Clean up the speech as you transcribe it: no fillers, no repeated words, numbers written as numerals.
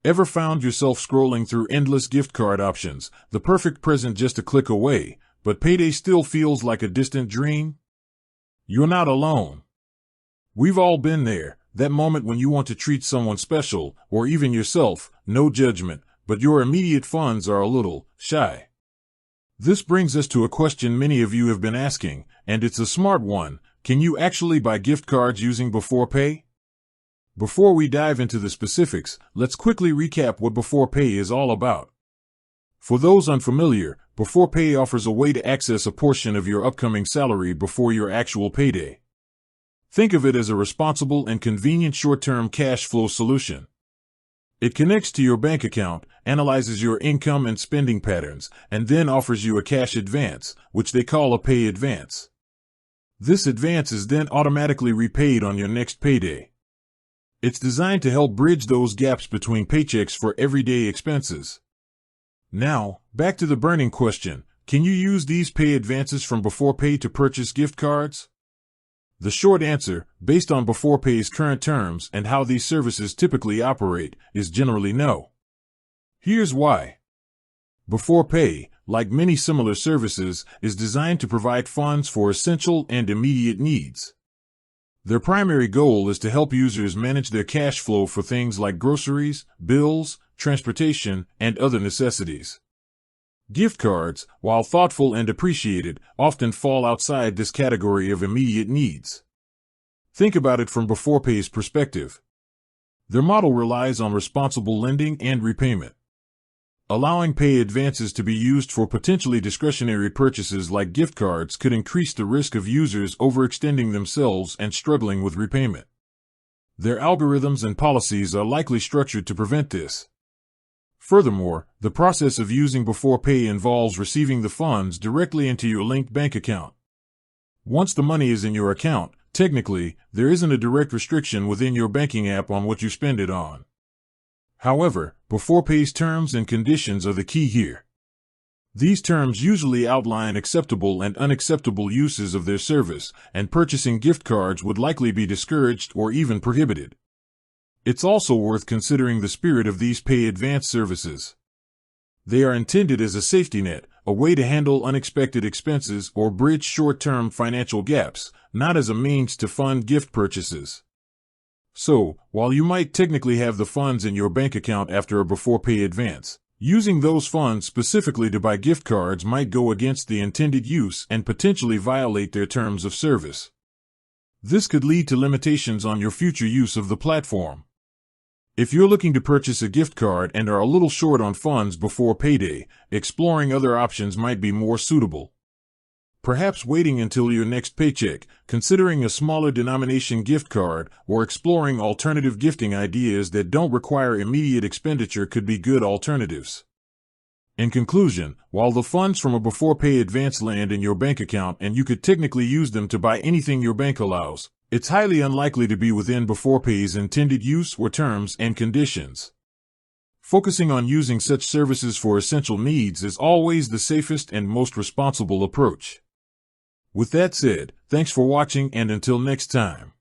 Ever found yourself scrolling through endless gift card options, the perfect present just a click away, but payday still feels like a distant dream? You're not alone. We've all been there, that moment when you want to treat someone special, or even yourself, no judgment, but your immediate funds are a little shy. This brings us to a question many of you have been asking, and it's a smart one. Can you actually buy gift cards using Beforepay? Before we dive into the specifics, let's quickly recap what Beforepay is all about. For those unfamiliar, Beforepay offers a way to access a portion of your upcoming salary before your actual payday. Think of it as a responsible and convenient short-term cash flow solution. It connects to your bank account, analyzes your income and spending patterns, and then offers you a cash advance, which they call a pay advance. This advance is then automatically repaid on your next payday. It's designed to help bridge those gaps between paychecks for everyday expenses. Now, back to the burning question, can you use these pay advances from Beforepay to purchase gift cards? The short answer, based on Beforepay's current terms and how these services typically operate, is generally no. Here's why. Beforepay, like many similar services, is designed to provide funds for essential and immediate needs. Their primary goal is to help users manage their cash flow for things like groceries, bills, transportation, and other necessities. Gift cards, while thoughtful and appreciated, often fall outside this category of immediate needs. Think about it from Beforepay's perspective. Their model relies on responsible lending and repayment. Allowing pay advances to be used for potentially discretionary purchases like gift cards could increase the risk of users overextending themselves and struggling with repayment. Their algorithms and policies are likely structured to prevent this. Furthermore, the process of using Beforepay involves receiving the funds directly into your linked bank account. Once the money is in your account, technically, there isn't a direct restriction within your banking app on what you spend it on. However, Beforepay's terms and conditions are the key here. These terms usually outline acceptable and unacceptable uses of their service, and purchasing gift cards would likely be discouraged or even prohibited. It's also worth considering the spirit of these pay advance services. They are intended as a safety net, a way to handle unexpected expenses or bridge short-term financial gaps, not as a means to fund gift purchases. So, while you might technically have the funds in your bank account after a Beforepay advance, using those funds specifically to buy gift cards might go against the intended use and potentially violate their terms of service. This could lead to limitations on your future use of the platform. If you're looking to purchase a gift card and are a little short on funds before payday, exploring other options might be more suitable. Perhaps waiting until your next paycheck, considering a smaller denomination gift card, or exploring alternative gifting ideas that don't require immediate expenditure could be good alternatives. In conclusion, while the funds from a Beforepay advance land in your bank account and you could technically use them to buy anything your bank allows, it's highly unlikely to be within Beforepay's intended use or terms and conditions. Focusing on using such services for essential needs is always the safest and most responsible approach. With that said, thanks for watching, and until next time.